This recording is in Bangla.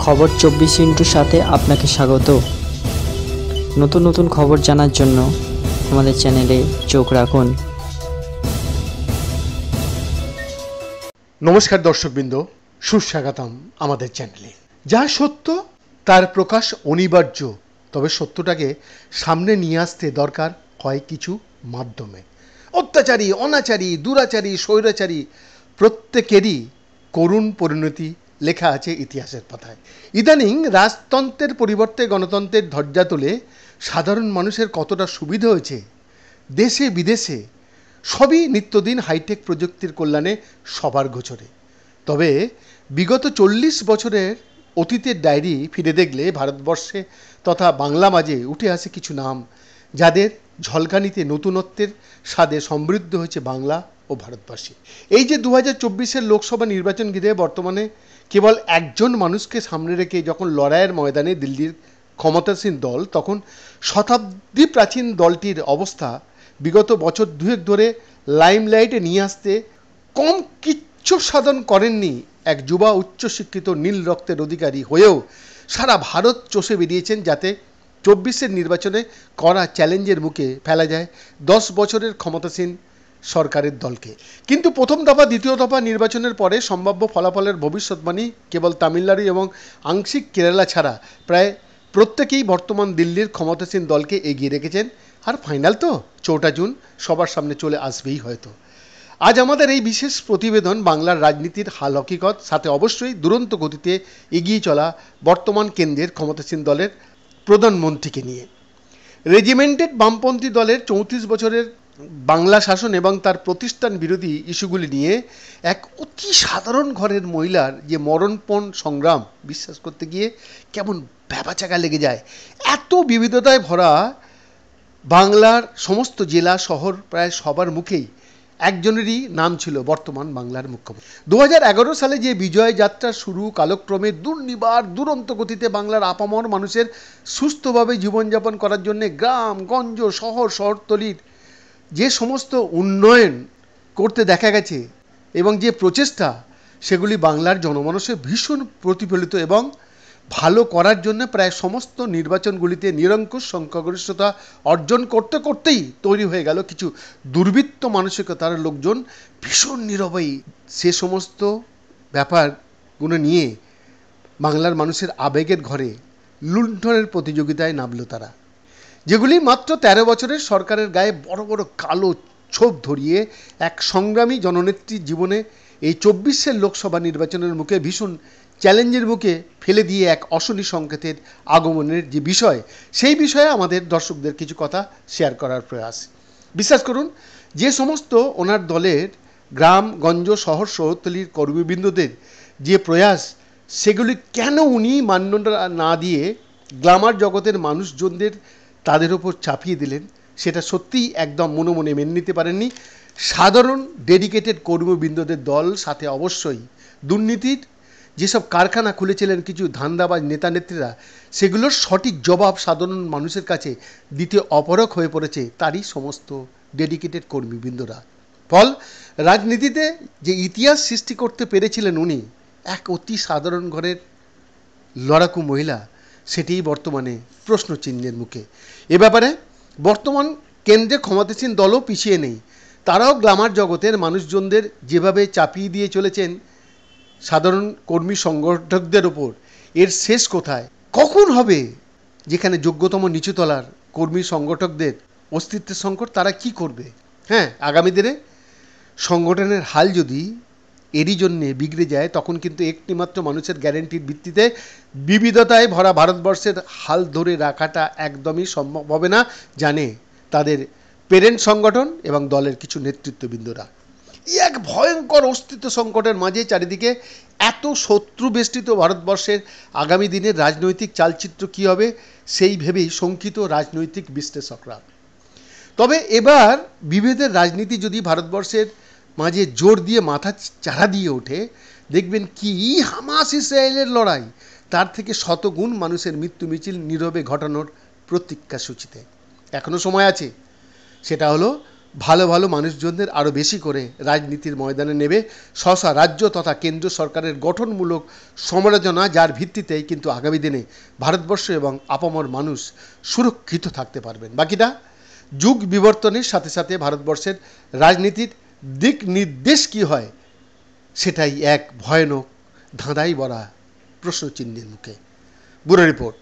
খবর 24 সাথে আপনাকে স্বাগত। নতুন নতুন খবর জানার জন্য আমাদের চ্যানেলে চোখ রাখুন। নমস্কার দর্শকবৃন্দ, সুস্বাগতম আমাদের চ্যানেলে। যা সত্য তার প্রকাশ অনিবার্য, তবে সত্যটাকে সামনে নিয়ে আসতে দরকার হয় কিছু মাধ্যমে। অত্যাচারী, অনাচারী, দুরাচারী, স্বৈরাচারী প্রত্যেকেরই করুণ পরিণতি লেখা আছে ইতিহাসের পাতায়। ইদানিং রাজতন্ত্রের পরিবর্তে গণতন্ত্রের ধ্বজা তুলে সাধারণ মানুষের কতটা সুবিধা হয়েছে, দেশে বিদেশে সবই নিত্যদিন হাইটেক প্রযুক্তির কল্যাণে সবার গোচরে। তবে বিগত 40 বছরের অতীতের ডায়েরি ফিরে দেখলে ভারতবর্ষে তথা বাংলা মাঝে উঠে আসে কিছু নাম, যাদের ঝলকানিতে নতুনত্বের স্বাদে সমৃদ্ধ হয়েছে বাংলা ও ভারতবাসী। এই যে 2024 লোকসভা নির্বাচন ঘিরে বর্তমানে কেবল একজন মানুষকে সামনে রেখে যখন লড়াইয়ের ময়দানে দিল্লির ক্ষমতাসীন দল, তখন শতাব্দী প্রাচীন দলটির অবস্থা বিগত বছর দুয়েক ধরে লাইমলাইটে নিয়ে আসতে কম কিচ্ছু সাধন করেননি এক যুবা উচ্চশিক্ষিত নীল রক্তের অধিকারী হয়েও সারা ভারত চষে বেরিয়েছেন, যাতে 24 নির্বাচনে করা চ্যালেঞ্জের মুখে ফেলা যায় 10 বছরের ক্ষমতাসীন সরকারের দলকে। কিন্তু প্রথম দফা দ্বিতীয় দফা নির্বাচনের পরে সম্ভাব্য ফলাফলের ভবিষ্যৎবাণী কেবল তামিলনাড়ু এবং আংশিক কেরালা ছাড়া প্রায় প্রত্যেকেই বর্তমান দিল্লির ক্ষমতাসীন দলকে এগিয়ে রেখেছেন। আর ফাইনাল তো 4 জুন সবার সামনে চলে আসবেই হয়তো। আজ আমাদের এই বিশেষ প্রতিবেদন বাংলার রাজনীতির হাল হকিকত, সাথে অবশ্যই দুরন্ত গতিতে এগিয়ে চলা বর্তমান কেন্দ্রের ক্ষমতাসীন দলের প্রধানমন্ত্রীকে নিয়ে। রেজিমেন্টেড বামপন্থী দলের 34 বছরের বাংলা শাসন এবং তার প্রতিষ্ঠান বিরোধী ইস্যুগুলি নিয়ে এক অতি সাধারণ ঘরের মহিলার যে মরণপণ সংগ্রাম, বিশ্বাস করতে গিয়ে কেমন ভ্যাবাচাকা লেগে যায়। এত বিবিধতায় ভরা বাংলার সমস্ত জেলা শহর প্রায় সবার মুখেই একজনেরই নাম ছিল বর্তমান বাংলার মুখ্যমন্ত্রী। 2011 সালে যে বিজয় যাত্রা শুরু, কালক্রমে দুর্নিবার দুরন্ত গতিতে বাংলার আপামর মানুষের সুস্থভাবে জীবনযাপন করার জন্য গ্রাম গঞ্জ শহরতলির যে সমস্ত উন্নয়ন করতে দেখা গেছে এবং যে প্রচেষ্টা, সেগুলি বাংলার জনমানসে ভীষণ প্রতিফলিত এবং ভালো করার জন্য প্রায় সমস্ত নির্বাচনগুলিতে নিরঙ্কুশ সংখ্যাগরিষ্ঠতা অর্জন করতে করতেই তৈরি হয়ে গেল কিছু দুর্বৃত্ত মানসিকতার লোকজন ভীষণ নীরবেই সে সমস্ত ব্যাপারগুলো নিয়ে বাংলার মানুষের আবেগের ঘরে লুণ্ঠনের প্রতিযোগিতায় নামল তারা, যেগুলি মাত্র 13 বছরের সরকারের গায়ে বড় বড় কালো ছোপ ধরিয়ে এক সংগ্রামী জননেত্রীর জীবনে এই 24 লোকসভা নির্বাচনের মুখে ভীষণ চ্যালেঞ্জের মুখে ফেলে দিয়ে এক অশনি সংকেতের আগমনের যে বিষয়, সেই বিষয়ে আমাদের দর্শকদের কিছু কথা শেয়ার করার প্রয়াস। বিশ্বাস করুন, যে সমস্ত ওনার দলের গ্রাম গঞ্জ শহরতলির কর্মীবৃন্দদের যে প্রয়াস, সেগুলি কেন উনি মান্যতা না দিয়ে গ্ল্যামার জগতের মানুষজনদের তাদের ওপর চাপিয়ে দিলেন, সেটা সত্যিই একদম মনে মনে মেনে নিতে পারেননি সাধারণ ডেডিকেটেড কর্মীবৃন্দদের দল। সাথে অবশ্যই দুর্নীতির যেসব কারখানা খুলেছিলেন কিছু ধান্দাবাজ নেতা নেত্রীরা, সেগুলোর সঠিক জবাব সাধারণ মানুষের কাছে দিতে অপারগ হয়ে পড়েছে তারই সমস্ত ডেডিকেটেড কর্মীবৃন্দরা। ফল, রাজনীতিতে যে ইতিহাস সৃষ্টি করতে পেরেছিলেন উনি, এক অতি সাধারণ ঘরের লড়াকু মহিলা, সেটিই বর্তমানে প্রশ্নচিহ্নের মুখে। এ ব্যাপারে বর্তমান কেন্দ্রে ক্ষমতাসীন দলও পিছিয়ে নেই। তারাও গ্ল্যামার জগতের মানুষজনদের যেভাবে চাপিয়ে দিয়ে চলেছেন সাধারণ কর্মী সংগঠকদের ওপর, এর শেষ কোথায়, কখন হবে যেখানে যোগ্যতম নিচুতলার কর্মী সংগঠকদের অস্তিত্বের সংকট, তারা কি করবে? হ্যাঁ, আগামী দিনে সংগঠনের হাল যদি এরই জন্যে বিগড়ে যায়, তখন কিন্তু একটিমাত্র মানুষের গ্যারেন্টির ভিত্তিতে বিবিধতায় ভরা ভারতবর্ষের হাল ধরে রাখাটা একদমই সম্ভব হবে না, জানে তাদের পেরেন্ট সংগঠন এবং দলের কিছু নেতৃত্ববৃন্দরা। এক ভয়ঙ্কর অস্তিত্ব সংকটের মাঝে চারিদিকে এত শত্রু বেষ্টিত ভারতবর্ষের আগামী দিনের রাজনৈতিক চালচিত্র কী হবে, সেই ভেবেই শঙ্কিত রাজনৈতিক বিশ্লেষকরা। তবে এবার বিভেদের রাজনীতি যদি ভারতবর্ষের মাঝে জোর দিয়ে মাথা চাড়া দিয়ে ওঠে, দেখবেন কি হামাস ইসরায়েলের লড়াই তার থেকে শতগুণ মানুষের মৃত্যু মিছিল নীরবে ঘটানোর প্রতিজ্ঞাসূচিতে। এখনও সময় আছে, সেটা হলো ভালো ভালো মানুষজনদের আরও বেশি করে রাজনীতির ময়দানে নেবে স্ব রাজ্য তথা কেন্দ্র সরকারের গঠনমূলক সমালোচনা, যার ভিত্তিতেই কিন্তু আগামী দিনে ভারতবর্ষ এবং আপামর মানুষ সুরক্ষিত থাকতে পারবেন। বাকিটা যুগ বিবর্তনের সাথে সাথে ভারতবর্ষের রাজনীতির দিক নির্দেশ কী হয় সেটাই এক ভয়ানক ধাঁধাই ভরা প্রশ্নচিহ্নের মুখে। Bureau report.